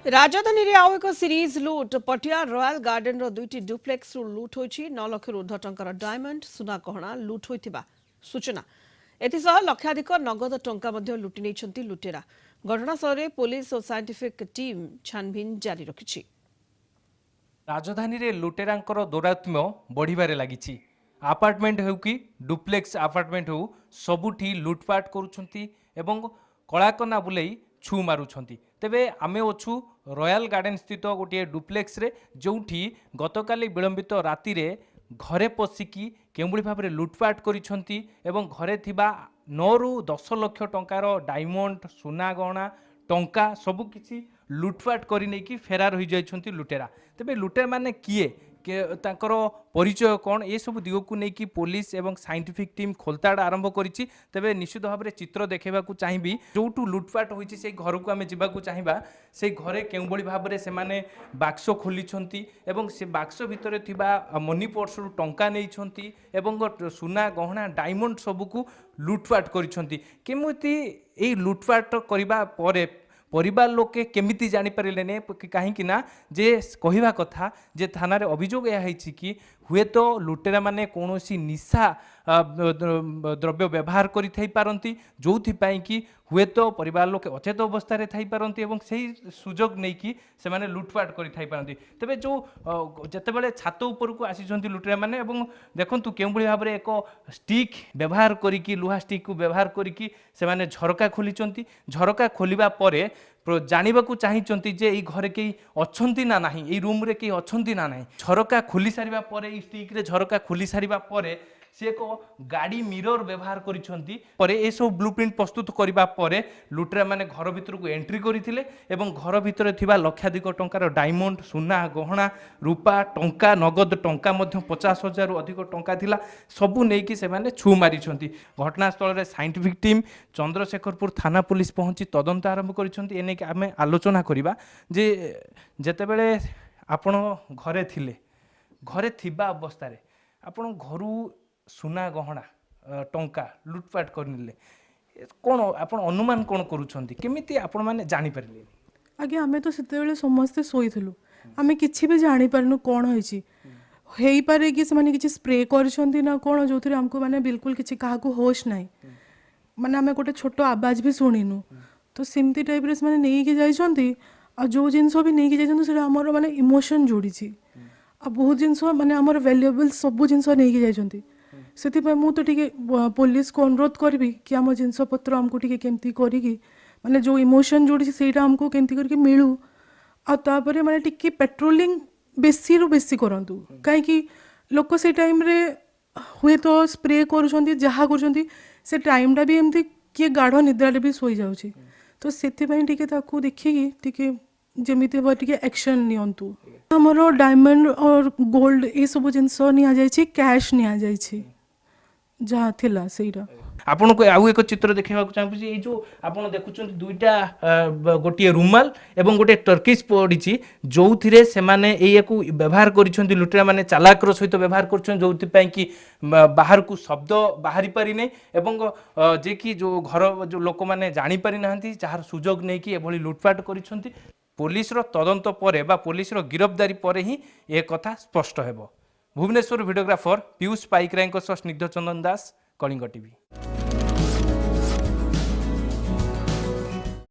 राजधानी रे आउ एक सीरीज लुट पटिया रॉयल गार्डन रो दुईटी डुप्लेक्स रु लुट होइछि 9 लाख रु ऊर्ध्व टंकार डायमंड सुना गहना लुट होइथिबा सूचना एथिसह लक्षाधिक नगद टंका मध्ये लुटि नेइछन्ति लुटेरा घटनास्थଳରେ पुलिस और साइंटिफिक टीम छानबीन जारी रखिछि। राजधानी रे लुटेरांकर दौरात्म्य बढ़िबारे लागिछि। आपार्टमेंट हेउ कि डुप्लेक्स आपार्टमेंट हेउ सबुठी लुटपाट करूछन्ति एवं कଳାकନା बुलेई छु मारुछन्ति। तेबे आमे अछु रॉयल गार्डन स्थित गोटे डुप्लेक्स रे जोठी गतकाली विलंबित राति रे घरे पशिकी केउबळी भाबरे लुटपाट करिछन्ति एवं घरे थिबा 9 रु 10 लाख टंकार डायमंड सुना गहना टंका सबु किछि लुटपाट करि नै कि फेरार होई जाइछन्ति लुटेरा। तेबे लुटेरा माने किए तांकर परिचय कौन ये सब दिग को लेकिन पुलिस एवं साइंटिफिक टीम खोलताड़ आरंभ करिछि। तेबे निश्चित भाव में चित्र देखा चाहिए जो लुटपाट होइछि से घर को आम जावाक चाहिए से घरे केउबळी भाव में से बाक्स खोलिछन्ति एवं से बाक्स भितर थिबा मनी पर्स रु टंका नेइछन्ति एवं सुना गहना डायमंड सबको लुटपाट करिछन्ति। केमिति ए लुटपाट करिबा परे परिवार लोके केमिति जानी पारिले ने कहीं ना जे कहिबा कथा जे थाना रे अभियोग या है कि हुए तो लुटेरा माने कोनोसी निशा द्रव्य व्यवहार करि थाई पारंती जोथि कि हुए तो परिवार लोके अचेत अवस्था रे थाई पारंती एवं सही सुजोग नै कि से माने लुटपाट करि थाई पारंती। तबे जो जते बेले छात ऊपर को आसीचंती लुटेरा माने एवं देखंतु केउबळी भाव रे एको स्टिक व्यवहार करी कि लुहा स्टिक को व्यवहार करी कि से माने झरका खोलिचंती। झरका खोलिबा परे जानिबाकू चाहिचंती जे ई घरे केही अछंती ना नाही ई रूम रे केही अछंती ना नाही। झरका खोली सारिबा परे ई स्टिक रे झरका खोली सारिबा परे से को गाड़ी मिरर व्यवहार करिसंती परे ए सब ब्लूप्रिंट प्रस्तुत करिबा परे लुटेरा माने घर भितर को एंट्री करिथिले एवं घर भितर थिबा लक्षाधिक टंकार डायमंड सुना गहना रूपा टंका नगद टंका मध्ये 50,000 रु अधिक टंका थिला सबु नै कि से माने छु मारिसंती। घटनास्थल रे साइंटिफिक टीम चंद्रशेखरपुर थाना पुलिस पहुंची तदंत आरंभ करिसंती। एने कि आमे आलोचना करिबा जे जते बेले आपण घरे थिले घरे थिबा अवस्था रे आपण घरु सुना गहना टंका लुटपाट करनिले कौन आप अनुमान कौन करुछंती केमिति आपण माने जानि परले? आगे आमे तो सेते बेले समस्ते सोइथिलु आमे किछि भी जानि परनु कोन होइछि हेई पारे कि से माने किछि स्प्रे करछंती ना कोन जोथरे हमको माने बिल्कुल किछि काहा को होश नाही माने आमे गोटे छोटो आवाज भी सुनिनु तो सिमती टाइप रे से माने नेई के जाइछंती आ जो जिंस भी नेई के जाइछंती से हमर माने इमोशन जोड़ीछि आ बहुत जिंस माने हमर वैल्यूएबल सब जिंस नेई के जाइछंती से मु तो टिके पुलिस को अनुरोध करी कि आम जिनस पत्र आमको टिके केमती करी माने जो इमोशन जोड़ी सेटा हमको केमती करके मिलू आपर माने टिके पेट्रोलिंग बेसी रु बेसी करंतु कहीं लोक से टाइम रे हुए तो स्प्रे करुछंती जहा करुछंती से टाइमटा भी एमती किए गाढ़ निद्रा भी सोई जाउछि तो सेथिपई टिके ताकू देखिकी टिके जमिति हो टिके एक्शन नियंतु। हमरो डायमंड और गोल्ड ए सब जिनस निया जायछि कैश निया जायछि जहाँ थिला सेटा आपन को आउ एक चित्र देखा चाहिए ये जो आपन देखुं दुईटा गोटे रुमाल एवं गोटे टर्किश पड़ी जो थे से व्यवहार कर लुटेरा माने चालाक सहित व्यवहार कर जो कि बाहर को शब्द बाहरी पारि नहीं एवं जे कि जो घर जो लोक मैंने जानीपारी ना जार सुजोग नहीं कि एभली लुटपाट कर पुलिस तदंत पर पुलिस गिरफ्तारी पर ही ए कथा स्पष्ट हेबो। भुवनेश्वर भिडियोग्राफर पीयूष पाइकराय स्निग्ध चंदन दास कलिंग टीवी।